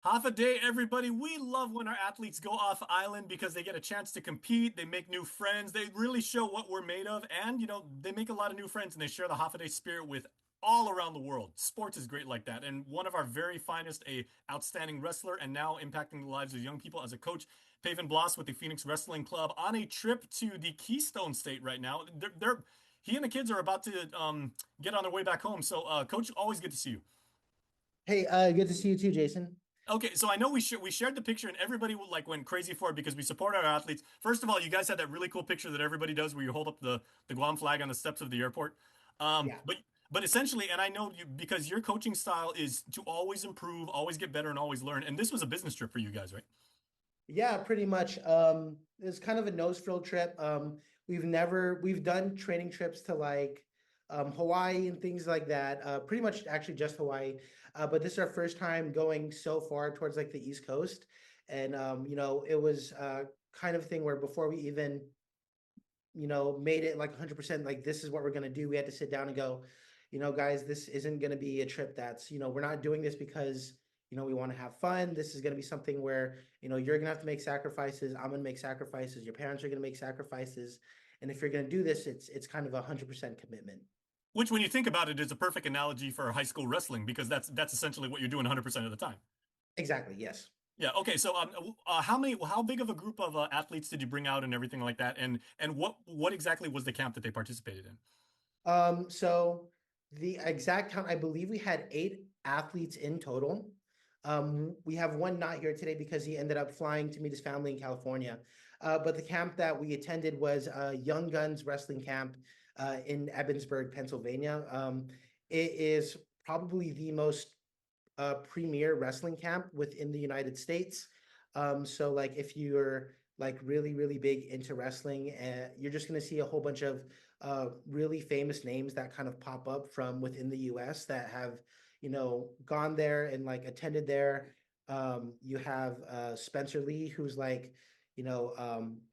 Half a day, everybody. We love when our athletes go off island because they get a chance to compete. They make new friends. They really show what we're made of. And, they make a lot of new friends and they share the half a day spirit with all around the world. Sports is great like that. And one of our very finest, a outstanding wrestler and now impacting the lives of young people as a coach, Pavin Blas with the Phoenix Wrestling Club on a trip to the Keystone State right now. He and the kids are about to get on their way back home. So, Coach, always good to see you. Hey, good to see you too, Jason. Okay, so I know we shared the picture and everybody like went crazy for it because we support our athletes. First of all, you guys had that really cool picture that everybody does where you hold up the Guam flag on the steps of the airport. Um, Yeah. but but essentially, and I know you because your coaching style is to always improve, always get better, and always learn. And this was a business trip for you guys, right? Yeah, pretty much. It's kind of a nose-frill trip. We've done training trips to like Hawaii and things like that. Pretty much actually just Hawaii. But this is our first time going so far towards like the East Coast. And it was kind of thing where before we even, made it like 100% like this is what we're gonna do, we had to sit down and go, guys, this isn't gonna be a trip that's, we're not doing this because we want to have fun. This is going to be something where, you're going to have to make sacrifices. I'm going to make sacrifices. Your parents are going to make sacrifices. And if you're going to do this, it's kind of 100% commitment. Which, when you think about it, is a perfect analogy for high school wrestling because that's essentially what you're doing 100% of the time. Exactly. Yes. Yeah. Okay. So, how big of a group of athletes did you bring out and everything like that? And what exactly was the camp that they participated in? So the exact count, I believe we had 8 athletes in total. We have one not here today because he ended up flying to meet his family in California. But the camp that we attended was Young Guns Wrestling Camp in Evansburg, Pennsylvania. It is probably the most premier wrestling camp within the United States. So like if you're like really, really big into wrestling, you're just going to see a whole bunch of really famous names that kind of pop up from within the US that have, gone there and like attended there. You have Spencer Lee, who's like,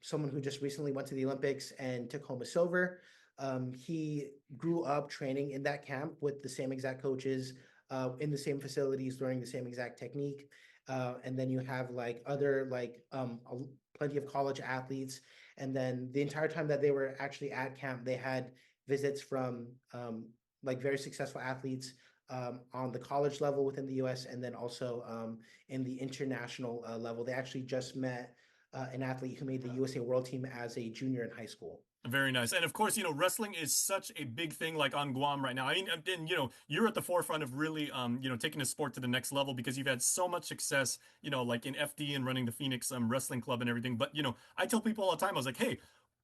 someone who just recently went to the Olympics and took home a silver. He grew up training in that camp with the same exact coaches, in the same facilities, learning the same exact technique. And then you have like other like plenty of college athletes. And then the entire time that they were actually at camp, they had visits from like very successful athletes on the college level within the US and then also in the international level. They actually just met an athlete who made the USA World Team as a junior in high school. Very nice. And of course, wrestling is such a big thing like on Guam right now. I mean, and you're at the forefront of really taking the sport to the next level because you've had so much success, like in FD and running the Phoenix Wrestling Club and everything. But, I tell people all the time, I was like, hey,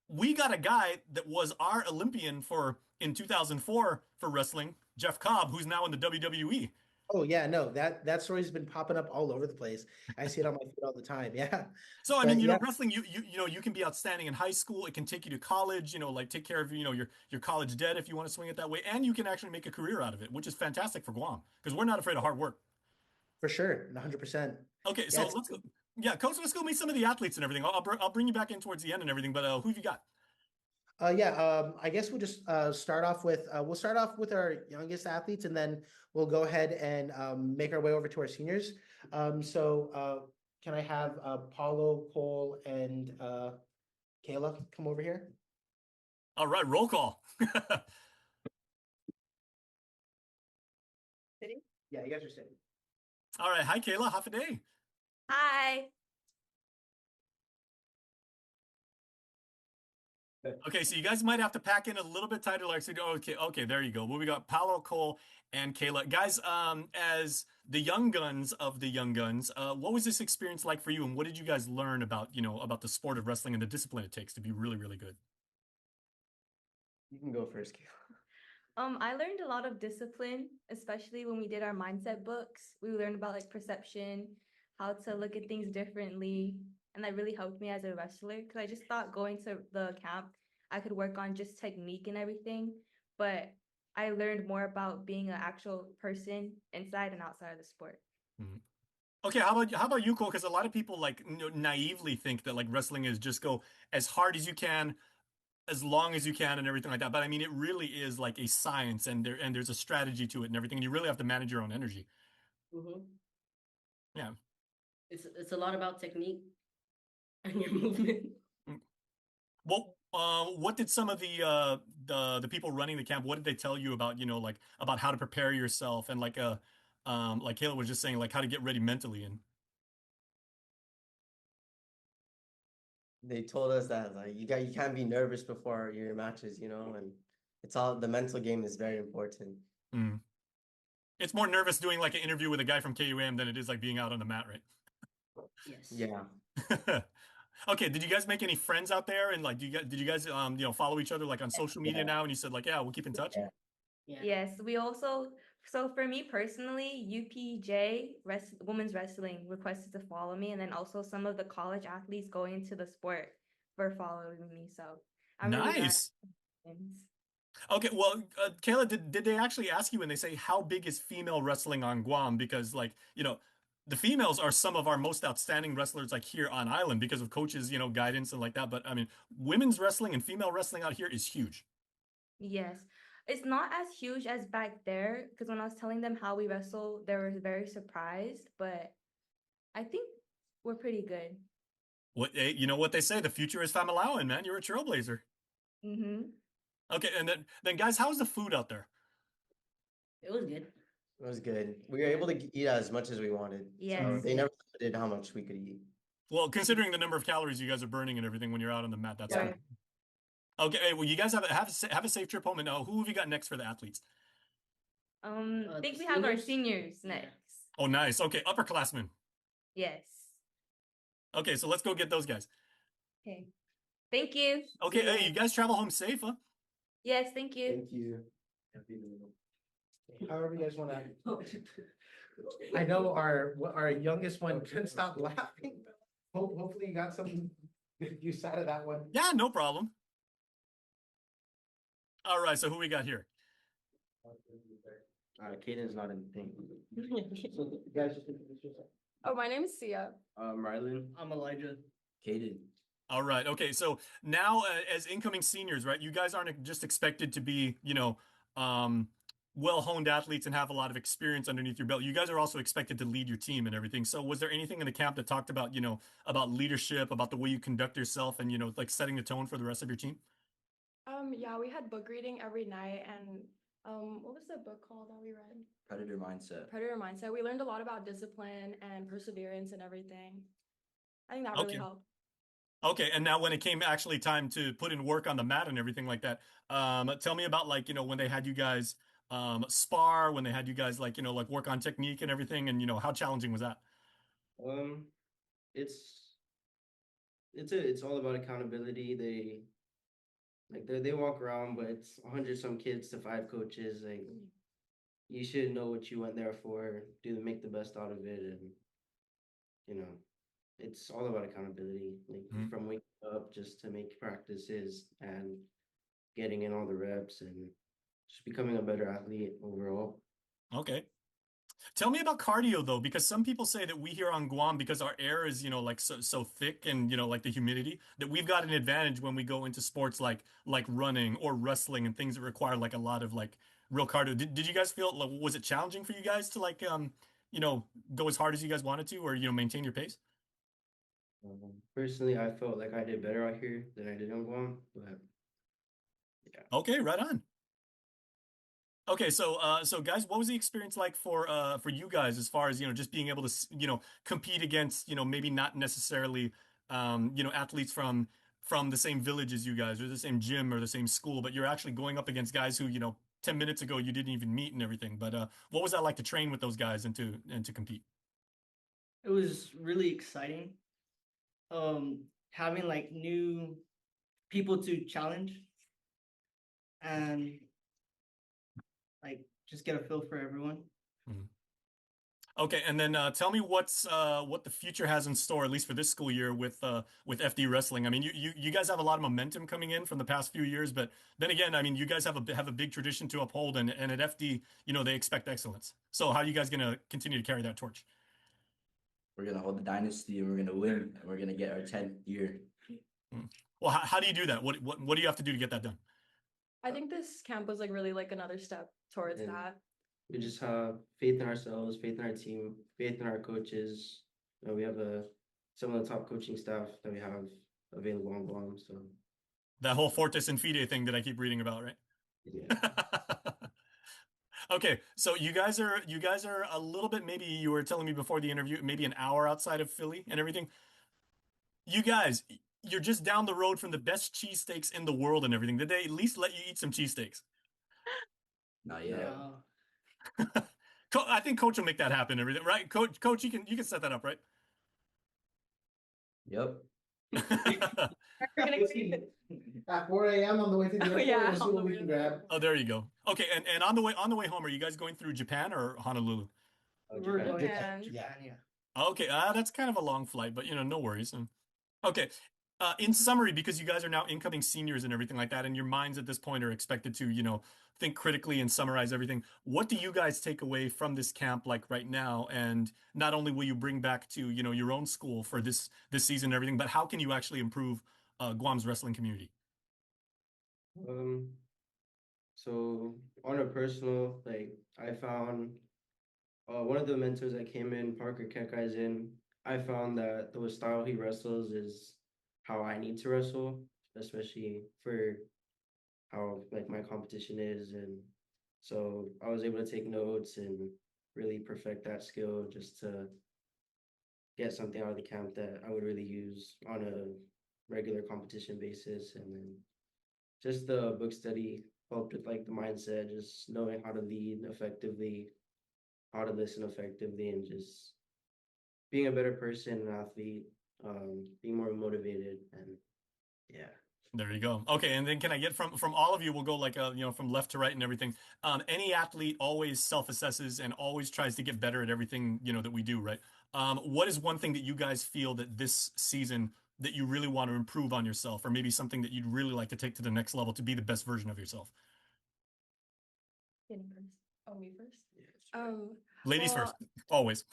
we got a guy that was our Olympian for in 2004 for wrestling, Jeff Cobb, who's now in the WWE. Oh yeah, no, that story's been popping up all over the place. I see it on my feed all the time. Yeah. So I mean, But yeah, wrestling, you can be outstanding in high school. It can take you to college, like take care of your college debt if you want to swing it that way, and you can actually make a career out of it, which is fantastic for Guam because we're not afraid of hard work. for sure, 100%. Okay, Yeah, so let's go. Yeah, coach, let's go meet some of the athletes and everything. I'll bring you back in towards the end and everything. But who have you got? yeah. I guess we'll just start off with our youngest athletes, and then we'll go ahead and make our way over to our seniors. Can I have Paulo, Cole, and Kayla come over here? All right, roll call. Sitting? Yeah, you guys are sitting. All right, hi Kayla, half a day. Hi. Okay, so you guys might have to pack in a little bit tighter. Like, so, okay, there you go. Well, we got Paolo, Cole, and Kayla. Guys, as the young guns of the young guns, what was this experience like for you, and what did you guys learn about, about the sport of wrestling and the discipline it takes to be really, really good? You can go first, Kayla. I learned a lot of discipline, especially when we did our mindset books. We learned about like perception, how to look at things differently, and that really helped me as a wrestler because I just thought going to the camp, I could work on just technique and everything, but I learned more about being an actual person inside and outside of the sport. Mhm. Okay, how about you, Cole? Because a lot of people like naively think that like wrestling is just go as hard as you can, as long as you can, and everything like that. But I mean, it really is like a science, and there's a strategy to it and everything, and you really have to manage your own energy. Mm-hmm. Yeah. It's a lot about technique and your movement. What did some of the people running the camp, what did they tell you about, like about how to prepare yourself and like Kayla was just saying, like how to get ready mentally and They told us that like you can't be nervous before your matches, and it's all the mental game is very important. mm. It's more nervous doing like an interview with a guy from KUM than it is like being out on the mat, Yes. Yeah. right? Okay, did you guys make any friends out there and like did you guys follow each other like on social media Yeah. now and you said like yeah, we'll keep in touch? Yeah. Yeah. Yes, we also, so for me personally, Women's Wrestling requested to follow me, and then also some of the college athletes going into the sport were following me. So I'm really glad. Nice. Okay, well, Kayla, did they actually ask you when they say how big is female wrestling on Guam? Because like, the females are some of our most outstanding wrestlers like here on island because of coaches, guidance and like that. But I mean, women's wrestling and female wrestling out here is huge. Yes. It's not as huge as back there because when I was telling them how we wrestle, they were very surprised, but I think we're pretty good. You know what they say, the future is Famalawan, man. You're a trailblazer. Mm-hmm. Okay, and then guys, how's the food out there? It was good. It was good. We were able to eat as much as we wanted. Yes. They never limited how much we could eat. Well, considering the number of calories you guys are burning and everything when you're out on the mat, that's Yeah. good. Okay, hey, well, you guys have a safe trip home, and who have you got next for the athletes? I think The we have our seniors? seniors next. Oh, nice. Okay, upperclassmen. Yes. Okay, so let's go get those guys. Okay. Thank you. Okay, See ya. hey, you guys travel home safe, huh? Yes, thank you. Thank you. However you guys want to. I know our youngest one couldn't stop laughing. Hopefully you got some good use out of that one. Yeah, no problem. All right, so who we got here? Caden's not in the thing. You guys just introduce yourself. Oh, my name is Sia. Rylan. I'm Elijah. Caden. All right, okay, so now as incoming seniors, right, you guys aren't just expected to be, well-honed athletes and have a lot of experience underneath your belt. You guys are also expected to lead your team and everything. So was there anything in the camp that talked about, about leadership, about the way you conduct yourself and, like setting the tone for the rest of your team? Yeah, we had book reading every night, and what was the book called that we read? Predator mindset. Predator Mindset. We learned a lot about discipline and perseverance and everything. I think that really Okay. helped. Okay, and now when it came actually time to put in work on the mat and everything like that, tell me about like, when they had you guys spar, when they had you guys like, like work on technique and everything, and how challenging was that? It's all about accountability. They walk around, but it's 100 some kids to 5 coaches. Like you should know what you went there for, make the best out of it, and it's all about accountability. Like from waking up just to make practices and getting in all the reps and just becoming a better athlete overall. Okay. Tell me about cardio though, because some people say that we here on Guam, because our air is, like so thick and, like the humidity, that we've got an advantage when we go into sports like running or wrestling and things that require like a lot of like real cardio. Did you guys feel like, was it challenging for you guys to like go as hard as you guys wanted to or maintain your pace? Personally, I felt like I did better out here than I did on Guam, but yeah. Okay, right on. Okay, so guys, what was the experience like for you guys as far as just being able to compete against maybe not necessarily athletes from the same village as you guys or the same gym or the same school, but you're actually going up against guys who 10 minutes ago you didn't even meet and everything. But what was that like to train with those guys and to compete? It was really exciting. Having like new people to challenge and like just get a feel for everyone. Okay, and then tell me what the future has in store, at least for this school year with FD Wrestling. I mean, you guys have a lot of momentum coming in from the past few years, but then again, I mean, you guys have a big tradition to uphold, and at FD, they expect excellence. So how are you guys gonna continue to carry that torch? We're gonna hold the dynasty, and we're gonna win, and we're gonna get our 10th year. Well, how do you do that? What do you have to do to get that done? I think this camp was like really like another step towards Yeah. that. We just have faith in ourselves, faith in our team, faith in our coaches, We have some of the top coaching staff that we have available on Guam. So That whole Fortis and Fide thing that I keep reading about, right? yeah. Okay, so you guys are a little bit, maybe you were telling me before the interview, maybe an hour outside of Philly and everything. You guys, you're just down the road from the best cheesesteaks in the world and everything. Did they at least let you eat some cheesesteaks? Not yet. No. I think Coach will make that happen and everything, right? Coach, you can set that up, right? Yep. We're gonna keep it. At 4 a.m. on the way to the Oh, airport, yeah, we'll see on what the we way can to the grab. Oh, there you go. Okay, and on the way home, are you guys going through Japan or Honolulu? We're Japan. going to Japan. Japan, yeah. Okay, that's kind of a long flight, but no worries. Okay, in summary, because you guys are now incoming seniors and everything like that, and your minds at this point are expected to, think critically and summarize everything. What do you guys take away from this camp, like right now? And not only will you bring back to, your own school for this season and everything, but how can you actually improve Guam's wrestling community? Um, so on a personal, like I found one of the mentors that came in, Parker Kekaizen, I found that the style he wrestles is how I need to wrestle, especially for how like my competition is. And so I was able to take notes and really perfect that skill just to get something out of the camp that I would really use on a regular competition basis. And then just the book study helped with like the mindset, just knowing how to lead effectively, how to listen effectively, and just being a better person and athlete, being more motivated, and yeah. There you go. Okay, and then can I get from all of you? We'll go like from left to right and everything. Any athlete always self-assesses and always tries to get better at everything that we do, right? What is one thing that you guys feel that this season that you really want to improve on yourself, or maybe something that you'd really like to take to the next level to be the best version of yourself? Jenny first. Oh, me first. Yeah, sure. Ladies Well, first, always.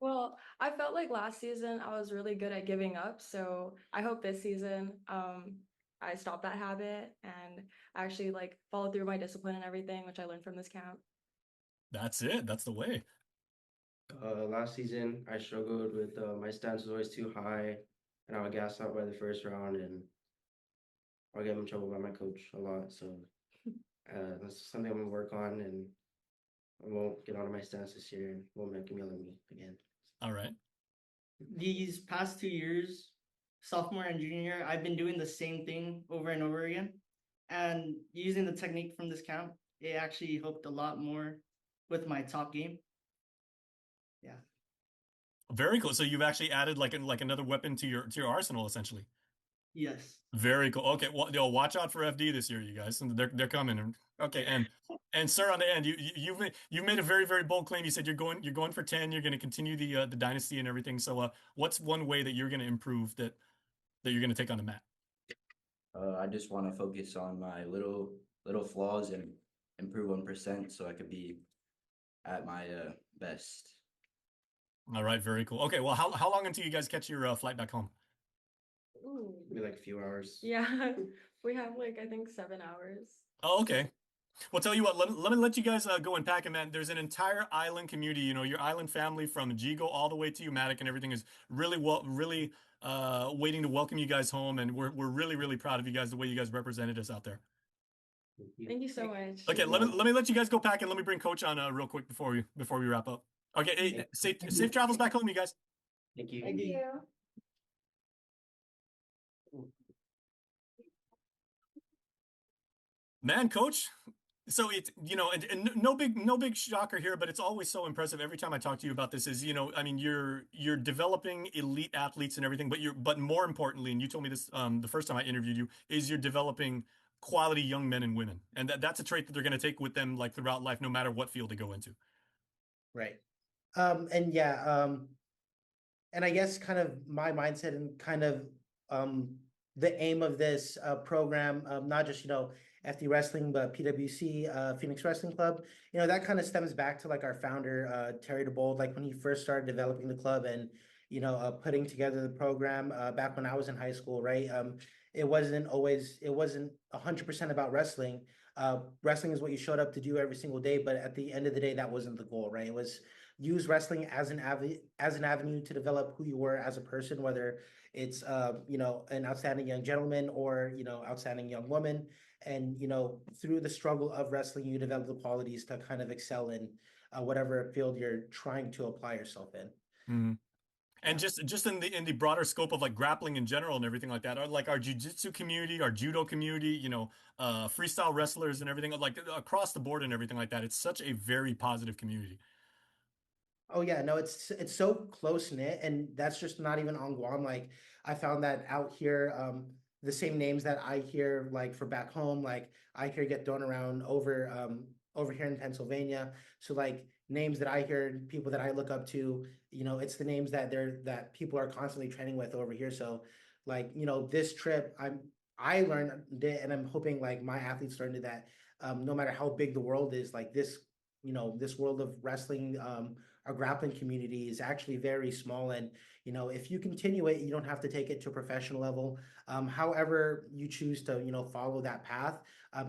well, I felt like last season I was really good at giving up, so I hope this season I stop that habit and actually like follow through my discipline and everything, which I learned from this camp. That's it. That's the way. Last season I struggled with my stance was always too high, and I would gas out by the first round, and I'll get in trouble by my coach a lot. So that's something I'm gonna work on, and I won't get out of my stance this year, and won't make him yell at me again. All right. These past 2 years, sophomore and junior year, I've been doing the same thing over and over again. And using the technique from this camp, it actually helped a lot more with my top game. Yeah. Very cool. So you've actually added like another weapon to your arsenal, essentially. Yes. Very cool. Okay, well, watch out for FD this year, you guys. They're coming. Okay, and sir, on the end, you've made a very very bold claim. You said you're going for 10. You're going to continue the dynasty and everything. So, what's one way that you're going to improve that you're going to take on the mat? I just want to focus on my little flaws and improve 1% so I could be at my best. All right, very cool. Okay, well, how long until you guys catch your flight back home? Ooh. Maybe like a few hours. Yeah, we have like I think 7 hours. Oh, okay. Well, tell you what, let me let you guys go and pack it, man. There's an entire island community, your island family from Jigo all the way to Umatic and everything is really waiting to welcome you guys home. And we're really, really proud of you guys, the way you guys represented us out there. Thank you so much. Okay, let me let you guys go pack and let me bring Coach on real quick before we wrap up. Okay, hey, safe travels back home, you guys. Thank you. Thank you. Man, Coach. So it's and no big shocker here, but it's always so impressive every time I talk to you about this. Is I mean you're developing elite athletes and everything, but more importantly, and you told me this the first time I interviewed you, is you're developing quality young men and women, and that's a trait that they're going to take with them like throughout life, no matter what field they go into. Right. And yeah, and I guess kind of my mindset and kind of the aim of this program, not just FD Wrestling, but PWC, Phoenix Wrestling Club, that kind of stems back to like our founder Terry DeBold, like when he first started developing the club and putting together the program back when I was in high school, right? It wasn't 100% about wrestling. Wrestling is what you showed up to do every single day, but at the end of the day, that wasn't the goal, right? It was use wrestling as an avenue to develop who you were as a person, whether it's an outstanding young gentleman or outstanding young woman. And through the struggle of wrestling, you develop the qualities to kind of excel in whatever field you're trying to apply yourself in. Mm-hmm. And just in the broader scope of like grappling in general and everything like that, our jiu-jitsu community, our judo community, freestyle wrestlers and everything like across the board and everything like that. It's such a very positive community. Oh yeah, no, it's so close knit, and that's just not even on Guam. Like I found that out here, the same names that I hear like for back home, like I hear get thrown around over here in Pennsylvania. So like names that I hear, people that I look up to, it's the names that people are constantly training with over here. So like this trip, I learned it, and I'm hoping like my athletes learned that no matter how big the world is, like this world of wrestling. Our grappling community is actually very small, and if you continue it, you don't have to take it to a professional level. However you choose to follow that path,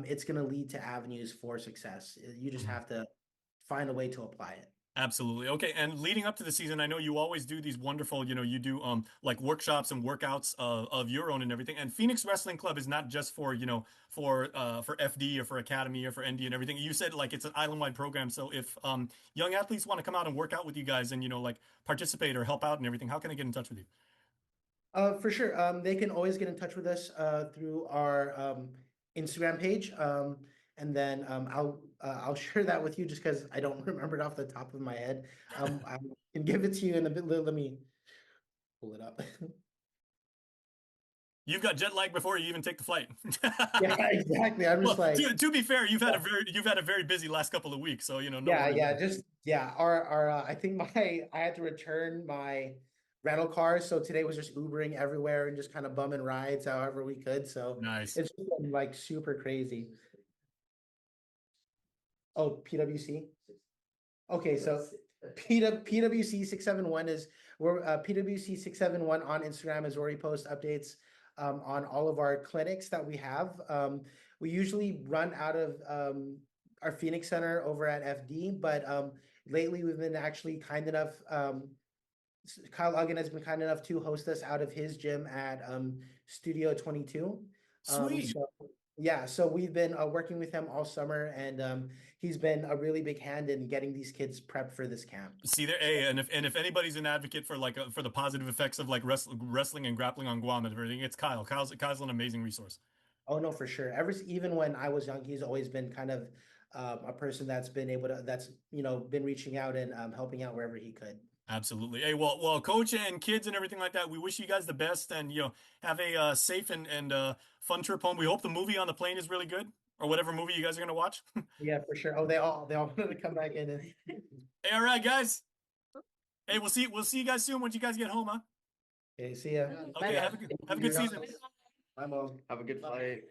it's going to lead to avenues for success. You just have to find a way to apply it. Absolutely. Okay. And leading up to the season, I know you always do these wonderful, you do like workshops and workouts of your own and everything. And Phoenix Wrestling Club is not just for, for FD or for Academy or for ND and everything. You said like it's an island-wide program. So if young athletes want to come out and work out with you guys and like participate or help out and everything, how can they get in touch with you? For sure. They can always get in touch with us through our Instagram page. And then I'll share that with you just because I don't remember it off the top of my head. I can give it to you in a bit. Let me pull it up. You've got jet lag before you even take the flight. Yeah, exactly. I'm just Well, like, to be fair, you've had a very busy last couple of weeks, so no yeah, worries yeah, there. just yeah. Our I think I had to return my rental car, so today was just Ubering everywhere and just kind of bumming rides however we could. So Nice. it's just been like super crazy. Oh, PWC. Okay, so PWC 671 is where PWC 671 on Instagram is where we post updates on all of our clinics that we have. We usually run out of our Phoenix Center over at FD, but lately we've been actually kind enough. Kyle Uggan has been kind enough to host us out of his gym at Studio 22. Sweet. So yeah, so we've been working with him all summer, and he's been a really big hand in getting these kids prepped for this camp. See there, hey, and if anybody's an advocate for like for the positive effects of like wrestling and grappling on Guam and everything, it's Kyle. Kyle's an amazing resource. Oh no, for sure. Even when I was young, he's always been kind of a person that's been able to that's been reaching out and helping out wherever he could. Absolutely. Hey, well, coach and kids and everything like that, we wish you guys the best and have a safe and fun trip home. We hope the movie on the plane is really good or whatever movie you guys are gonna watch. Yeah, for sure. Oh, they all wanted to come back in. And... Hey, all right, guys. Hey, we'll see you guys soon once you guys get home, huh? Okay, see ya. Okay, have a good season. Bye, Mom. Have a good flight.